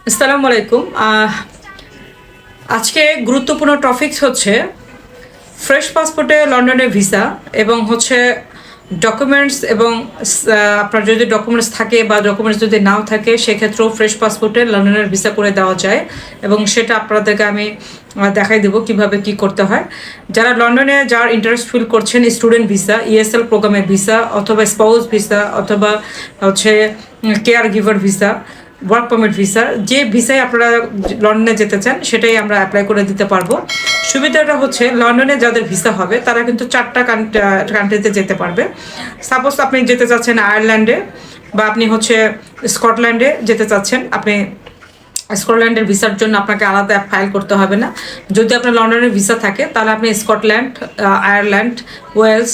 আসসালামু আলাইকুম। আজকে গুরুত্বপূর্ণ টপিকস হচ্ছে ফ্রেশ পাসপোর্টে লন্ডনের ভিসা এবং হচ্ছে ডকুমেন্টস এবং আপনার যদি ডকুমেন্টস থাকে বা ডকুমেন্টস যদি নাও থাকে সেক্ষেত্রেও ফ্রেশ পাসপোর্টে লন্ডনের ভিসা করে দেওয়া যায় এবং সেটা আপনাদেরকে আমি দেখাই দেবো কিভাবে কি করতে হয়। যারা লন্ডনে যার ইন্টারেস্ট ফিল করছেন, স্টুডেন্ট ভিসা, ইএসএল প্রোগ্রামের ভিসা অথবা স্পাউস ভিসা অথবা হচ্ছে care giver visa, work permit visa, যে ভিসায় আপনারা লন্ডনে যেতে চান সেটাই আমরা অ্যাপ্লাই করে দিতে পারবো। সুবিধাটা হচ্ছে লন্ডনে যাদের ভিসা হবে তারা কিন্তু 4টা কান্ট্রিতে যেতে পারবে। সাপোজ আপনি যেতে চাচ্ছেন আয়ারল্যান্ডে বা আপনি হচ্ছে স্কটল্যান্ডে যেতে চাচ্ছেন, আপনি স্কটল্যান্ডের ভিসার জন্য আপনাকে আলাদা ফাইল করতে হবে না। যদি আপনার লন্ডনের ভিসা থাকে তাহলে আপনি স্কটল্যান্ড, আয়ারল্যান্ড, ওয়েলস,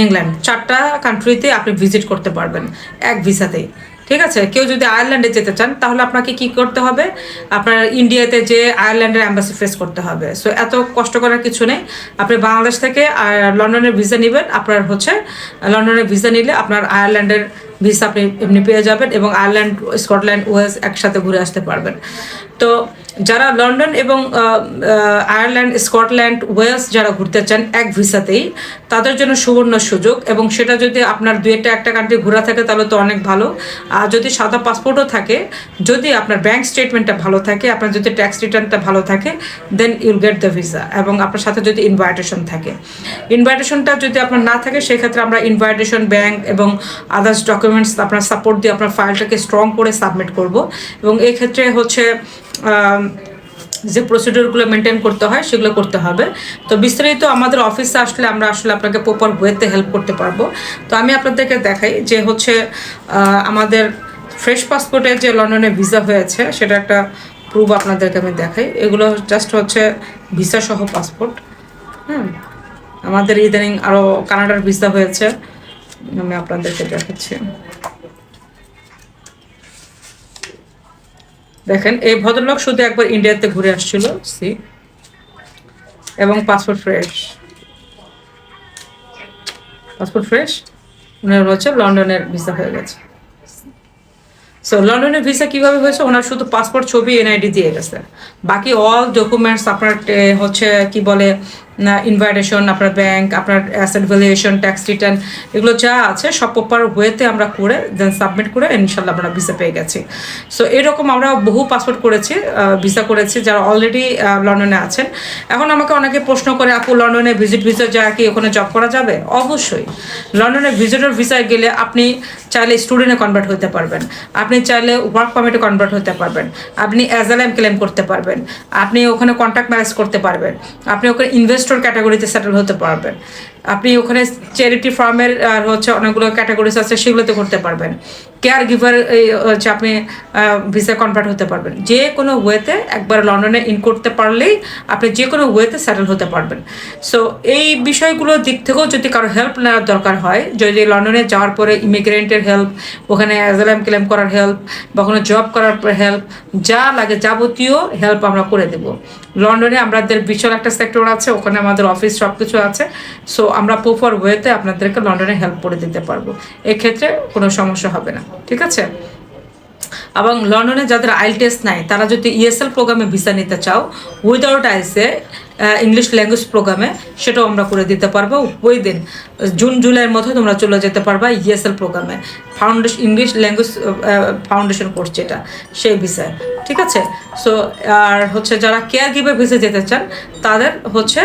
ইংল্যান্ড 4টা কান্ট্রিতে আপনি ভিজিট করতে পারবেন এক ভিসাতেই। ঠিক আছে, কেউ যদি আয়ারল্যান্ডে যেতে চান তাহলে আপনাকে কি করতে হবে, আপনার ইন্ডিয়াতে যে আয়ারল্যান্ডের অ্যাম্বাসি ফেস করতে হবে। সো এত কষ্ট করার কিছু নেই। আপনি বাংলাদেশ থেকে লন্ডনের ভিসা নেবেন, আপনার হচ্ছে লন্ডনের ভিসা নিলে আপনার আয়ারল্যান্ডের ভিসা আপনি এমনি পেয়ে যাবেন এবং আয়ারল্যান্ড, স্কটল্যান্ড, ওয়েলস একসাথে ঘুরে আসতে পারবেন। তো যারা লন্ডন এবং আয়ারল্যান্ড, স্কটল্যান্ড, ওয়েলস যারা ঘুরতে চান এক ভিসাতেই, তাদের জন্য সুবর্ণ সুযোগ। এবং সেটা যদি আপনার একটা কান্ট্রি ঘোরা থাকে তাহলে তো অনেক ভালো। আর যদি সাদা পাসপোর্টও থাকে, যদি আপনার ব্যাংক স্টেটমেন্টটা ভালো থাকে, আপনার যদি ট্যাক্স রিটার্নটা ভালো থাকে, দেন ইউল গেট দ্য ভিসা। এবং আপনার সাথে যদি ইনভাইটেশন থাকে, ইনভাইটেশনটা যদি আপনার না থাকে সেক্ষেত্রে আমরা ইনভাইটেশন, ব্যাংক এবং আদার্স ডকুমেন্টস আপনার সাপোর্ট দিয়ে আপনার ফাইলটাকে স্ট্রং করে সাবমিট করব। এবং এই ক্ষেত্রে হচ্ছে যে প্রসিডিওরগুলো মেনটেন করতে হয় সেগুলো করতে হবে। তো বিস্তারিত আমাদের অফিসে আসলে আমরা আসলে আপনাকে প্রপার ওয়েতে হেল্প করতে পারবো। তো আমি আপনাদেরকে দেখাই যে হচ্ছে আমাদের ফ্রেশ পাসপোর্টে যে লন্ডনে ভিসা হয়েছে সেটা একটা প্রুফ আপনাদেরকে আমি দেখাই। এগুলো জাস্ট হচ্ছে ভিসা সহ পাসপোর্ট। আমাদের ইদানিং আরও কানাডার ভিসা হয়েছে, আমি আপনাদেরকে দেখাচ্ছি। দেখেন, এই ভদ্রলোক শুধু একবার ইন্ডিয়াতে ঘুরে আসছিল সি, এবং পাসপোর্ট ফ্রেশ ওনার হচ্ছে লন্ডনের ভিসা হয়ে গেছে। সো লন্ডনের ভিসা কিভাবে হয়েছে, ওনার শুধু পাসপোর্ট, ছবি, এনআইডি দিয়ে গেছে। বাকি অল ডকুমেন্টস আপনার হচ্ছে কি বলে ইনভাইটেশন, আপনার ব্যাংক, আপনার অ্যাসেট ভ্যালুয়েশন, ট্যাক্স রিটার্ন, এগুলো যা আছে সব প্রপার ওয়েতে আমরা করে দেন সাবমিট করে ইনশাল্লাহ আমরা ভিসা পেয়ে গেছি। সো এরকম আমরা বহু পাসপোর্ট করেছি, ভিসা করেছি যারা অলরেডি লন্ডনে আছেন। এখন আমাকে অনেকে প্রশ্ন করে, আপু লন্ডনে ভিজিট ভিসা যায় কি ওখানে জব করা যাবে? অবশ্যই। লন্ডনে ভিজিটর ভিসায় গেলে আপনি চাইলে স্টুডেন্টে কনভার্ট হতে পারবেন, আপনি চাইলে ওয়ার্ক পারমিটে কনভার্ট হতে পারবেন, আপনি অ্যাজাইলাম ক্লেম করতে পারবেন, আপনি ওখানে কন্ট্রাক্ট ম্যারেজ করতে পারবেন, আপনি ওখানে ইনভেস্টর ক্যাটাগরিতে সেটেল হতে পারবেন, আপনি ওখানে চ্যারিটি ফার্মের আর হচ্ছে অনেকগুলো ক্যাটাগরিজ আছে সেগুলোতে করতে পারবেন, কেয়ার গিভার হচ্ছে আপনি ভিসা কনভার্ট হতে পারবেন। যে কোনো ওয়েতে একবার লন্ডনে ইন করতে পারলেই আপনি যে কোনো ওয়েতে সেটেল হতে পারবেন। সো এই বিষয়গুলোর দিক থেকেও যদি কারো হেল্প নেওয়ার দরকার হয়, যদি লন্ডনে যাওয়ার পরে ইমিগ্রেন্টের হেল্প, ওখানে অ্যাজাইলাম ক্লেম করার হেল্প বা ওখানে জব করার হেল্প, যা লাগে যাবতীয় হেল্প আমরা করে দেব। লন্ডনে আমাদের বিশাল একটা সেক্টর আছে, ওখানে আমাদের অফিস সব কিছু আছে। সো আমরা প্রপার ওয়েতে আপনাদেরকে লন্ডনে হেল্প করে দিতে পারবো, এক্ষেত্রে কোনো সমস্যা হবে না। ঠিক আছে, এবং লন্ডনে যাদের আইল টেস্ট নাই তারা যদি ইএসএল প্রোগ্রামে ভিসা নিতে চাও উইদাউট আইসে, ইংলিশ ল্যাঙ্গুয়েজ প্রোগ্রামে, সেটাও আমরা করে দিতে পারবো। উইদিন জুন জুলাইয়ের মধ্যে তোমরা চলে যেতে পারবা ইএসএল প্রোগ্রামে, foundation English language foundation course যেটা, সেই ভিসায়। ঠিক আছে, সো আর হচ্ছে যারা কেয়ার গিভার ভিসা যেতে চান তাদের হচ্ছে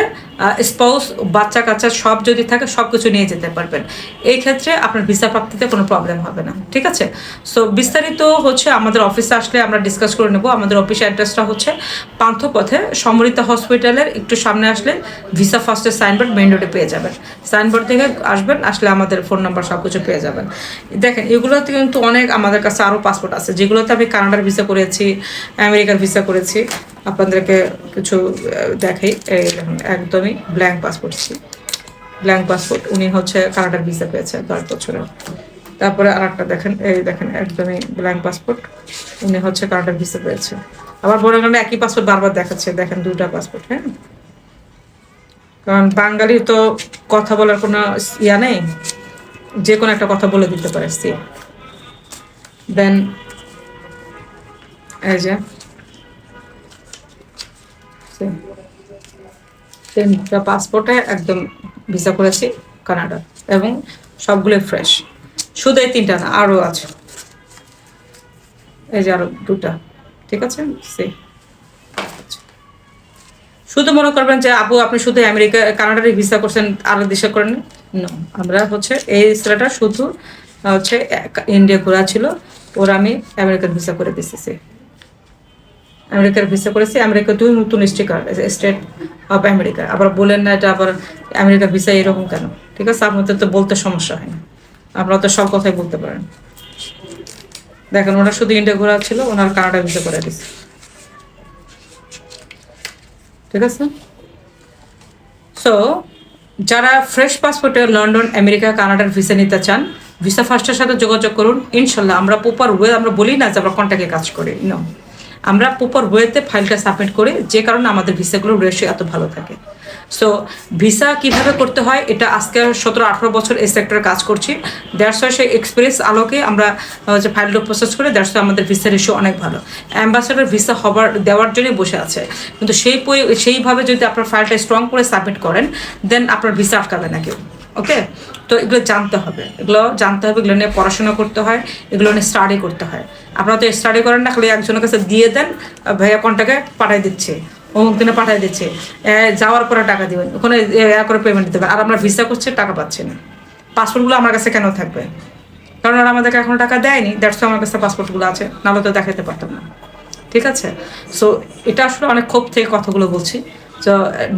স্পাউস, বাচ্চা কাচ্চা সব যদি থাকে সব কিছু নিয়ে যেতে পারবেন। এই ক্ষেত্রে আপনার ভিসা প্রাপ্তিতে কোনো প্রবলেম হবে না। ঠিক আছে, সো বিস্তারিত হচ্ছে আমাদের অফিসে আসলে আমরা ডিসকাস করে নেব। আমাদের অফিস অ্যাড্রেসটা হচ্ছে পান্থপথে সমৃতা হসপিটালের একটু সামনে আসলে ভিসা ফার্স্টের সাইনবোর্ড মেইন রোডে পেয়ে যাবেন। সাইনবোর্ড থেকে আসবেন, আসলে আমাদের ফোন নাম্বার সব কিছু পেয়ে যাবেন। দেখেন, এগুলোতে কিন্তু অনেক আমাদের কাছে আরও পাসপোর্ট আছে যেগুলোতে আমি কানাডার ভিসা করেছি, আমেরিকার ভিসা করেছি। আপনাদেরকে কিছু দেখাই, এই দেখুন একদমই ব্ল্যাঙ্ক পাসপোর্ট, উনি হচ্ছে কানাডার ভিসা পেয়েছে 10 বছরের। তারপরে আর একটা দেখেন, এই দেখেন একদমই ব্ল্যাঙ্ক পাসপোর্ট, উনি হচ্ছে কানাডার ভিসা পেয়েছে। আবার বড় কারণে একই পাসপোর্ট বারবার দেখাচ্ছে, দেখেন 2টা পাসপোর্ট। হ্যাঁ, কারণ বাঙালি তো কথা বলার কোনো ইয়া নেই, যে কোনো একটা কথা বলে দিতে পারে। দেন এই যে তিনটা পাসপোর্টে একদম ভিসা করেছি কানাডা, এবং সবগুলো ফ্রেশ। শুধু এই তিনটা না, আরও আছে, এই যে আরো দুটা। ঠিক আছে, শুধু মনে করবেন যে আপু আপনি শুধু আমেরিকা কানাডারই ভিসা করছেন, আরো দেশে করেন। আমরা হচ্ছে এই ছেলেটা শুধু হচ্ছে ইন্ডিয়া ঘোরা ছিল, ওর আমি আমেরিকার ভিসা করে দিতেছি। আমেরিকার ভিসা করেছি, আমেরিকা দুই নতুন স্টিকার, স্টেট অফ আমেরিকা। আবার বলেন না এটা আবার আমেরিকার ভিসা এরকম কেন? ঠিক আছে, আপনাদের তো বলতে সমস্যা হয় না, আপনারা তো সব কথাই বলতে পারেন। দেখেন, ওনার শুধু ইন্ডিয়া ঘোরা ছিল, ওনার কানাডা ভিসা করে দিচ্ছে। ঠিক আছে, সো যারা ফ্রেশ পাসপোর্টে লন্ডন, আমেরিকা, কানাডার ভিসা নিতে চান, ভিসা ফার্স্টের সাথে যোগাযোগ করুন। ইনশাল্লাহ আমরা প্রপার ওয়ে, আমরা বলি না যে আমরা কন্ট্যাক্টে কাজ করি, নো, আমরা প্রপার ওয়েতে ফাইলটা সাবমিট করি, যে কারণে আমাদের ভিসাগুলোর রেশিও এত ভালো থাকে। সো ভিসা কিভাবে করতে হয়, এটা আজকে 17-18 বছর এই সেক্টরে কাজ করছি, দ্যাটস সেই এক্সপিরিয়েন্স আলোকে আমরা হচ্ছে ফাইলটা প্রসেস করে, দ্যাটস আমাদের ভিসা রেশিও অনেক ভালো। অ্যাম্বাসেডর ভিসা দেওয়ার জন্যই বসে আছে, কিন্তু সেইভাবে যদি আপনার ফাইলটা স্ট্রং করে সাবমিট করেন, দেন আপনার ভিসা আটকাবে না কেউ। ওকে, তো এগুলো জানতে হবে, এগুলো নিয়ে পড়াশোনা করতে হয়, এগুলো নিয়ে স্টাডি করতে হয়। আপনারা তো স্টাডি করেন না, খালি একজনের কাছে দিয়ে দেন, ভাইয়া কন্টাকে পাঠিয়ে দিচ্ছে, অমুক দিনে পাঠিয়ে দিচ্ছে, যাওয়ার পরে টাকা দিবেন, ওখানে করে পেমেন্ট দিতে হবে, আর আমরা ভিসা করছি টাকা পাচ্ছি না। পাসপোর্টগুলো আমার কাছে কেন থাকবে? কারণ ওরা আমাদেরকে এখনো টাকা দেয়নি, দ্যাটস আমার কাছে পাসপোর্টগুলো আছে, নাহলে তো দেখাতে পারতাম না। ঠিক আছে, সো এটা আসলে অনেক ক্ষোভ থেকে কথাগুলো বলছি, তো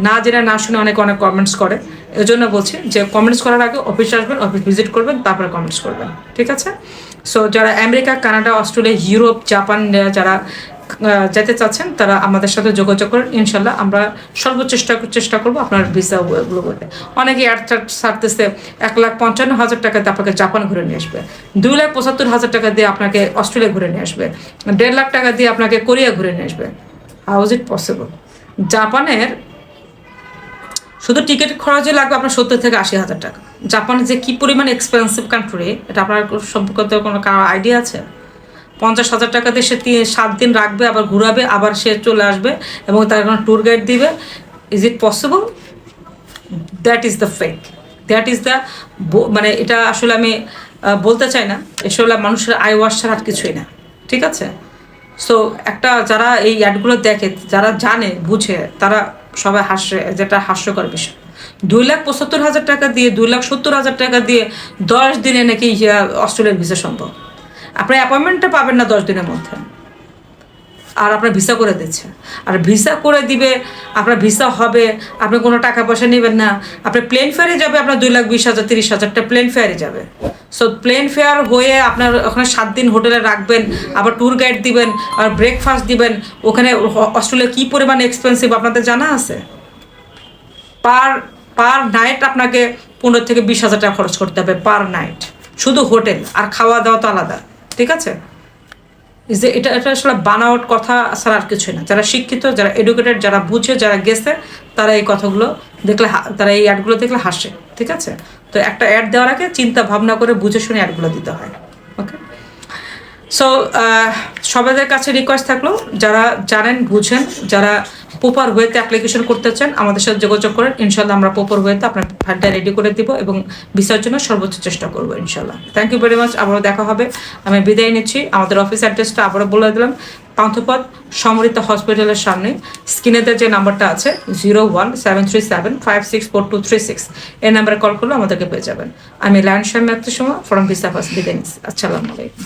না জেনে না শুনে অনেক কমেন্টস করে, এই জন্য বলছি যে কমেন্টস করার আগে অফিসে আসবেন, অফিস ভিজিট করবেন, তারপরে কমেন্টস করবেন। ঠিক আছে, সো যারা America, Canada, Australia, Europe, Japan যারা যেতে চাচ্ছেন, তারা আমাদের সাথে যোগাযোগ করেন। ইনশাল্লাহ আমরা সর্বোচ্চ চেষ্টা করবো আপনার ভিসাগুলো বলতে। অনেকে অ্যাড ছাড়তেছে 1,55,000 টাকাতে আপনাকে জাপান ঘুরে নিয়ে আসবে, 2,75,000 টাকা দিয়ে আপনাকে অস্ট্রেলিয়া ঘুরে নিয়ে আসবে, 1.5 লাখ টাকা দিয়ে আপনাকে কোরিয়া ঘুরে নিয়ে আসবে। How is it possible? জাপানের শুধু টিকিট খরচে লাগবে আপনার 70,000-80,000 টাকা। জাপান যে কি পরিমাণ এক্সপেন্সিভ কান্ট্রি, এটা আপনার সম্পর্কে কোনো আইডিয়া আছে? 50,000 টাকা দিয়ে সে 7 দিন রাখবে, আবার ঘুরাবে, আবার সে চলে আসবে, এবং তার কোনো ট্যুর গাইড দিবে। Is it possible? That is the fake, that is the, মানে এটা আসলে আমি বলতে চাই না, আসলে মানুষের আই ওয়াশ ছাড়া আর কিছুই না। ঠিক আছে, সো একটা যারা এই অ্যাডগুলো দেখে, যারা জানে বুঝে, তারা সবাই হাসে, যেটা হাস্যকর বিষয়। 2,75,000 টাকা দিয়ে, 2,70,000 টাকা দিয়ে 10 দিনে নাকি অস্ট্রেলিয়ার ভিসা সম্ভব। আপনার অ্যাপয়েন্টমেন্টটা পাবেন না 10 দিনের মধ্যে, আর আপনার ভিসা করে দিচ্ছে। আর ভিসা করে দিবে, আপনার ভিসা হবে, আপনি কোনো টাকা পয়সা নেবেন না, আপনার প্লেন ফেয়ারে যাবে, আপনার 2,20,000 30,000 প্লেন ফেয়ারে যাবে। সো প্লেন ফেয়ার হয়ে আপনার ওখানে 7 দিন হোটেলে রাখবেন, আবার ট্যুর গাইড দিবেন, আর ব্রেকফাস্ট দিবেন। ওখানে অস্ট্রেলিয়া কী পরিমাণ এক্সপেন্সিভ আপনাদের জানা আছে? পার নাইট আপনাকে 15,000-20,000 টাকা খরচ করতে হবে পার নাইট, শুধু হোটেল, আর খাওয়া দাওয়া তো আলাদা। ঠিক আছে, যে এটা আসলে বানাওয়াট কথা ছাড়া আর কিছুই না। যারা শিক্ষিত, যারা এডুকেটেড, যারা বুঝে, যারা গেছে, তারা এই কথাগুলো দেখলে, তারা এই অ্যাডগুলো দেখলে হাসে। ঠিক আছে, তো একটা অ্যাড দেওয়ার আগে চিন্তা ভাবনা করে বুঝে শুনে অ্যাডগুলো দিতে হয়। ওকে, সো সবাইদের কাছে রিকোয়েস্ট থাকলো, যারা জানেন বুঝেন, যারা প্রপার ওয়েতে অ্যাপ্লিকেশন করতে চান, আমাদের সাথে যোগাযোগ করেন। ইনশাল্লাহ আমরা প্রপার ওয়েতে আপনার ফাইলটা রেডি করে দিব, এবং ভিসার জন্য সর্বোচ্চ চেষ্টা করবো ইনশাল্লাহ। থ্যাংক ইউ ভেরি মাচ, আবারও দেখা হবে। আমি বিদায় নিচ্ছি। আমাদের অফিস অ্যাড্রেসটা আবারও বলে দিলাম, পান্থপথ সমৃদ্ধ হসপিটালের সামনে। স্ক্রিনেতে যে নাম্বারটা আছে 01-737-564236, এই নাম্বারে কল করলে আমাদেরকে পেয়ে যাবেন। আমি Lion Shami Akhtar Suma from Visa First বিদায় নিচ্ছি। আসসালামু আলাইকুম।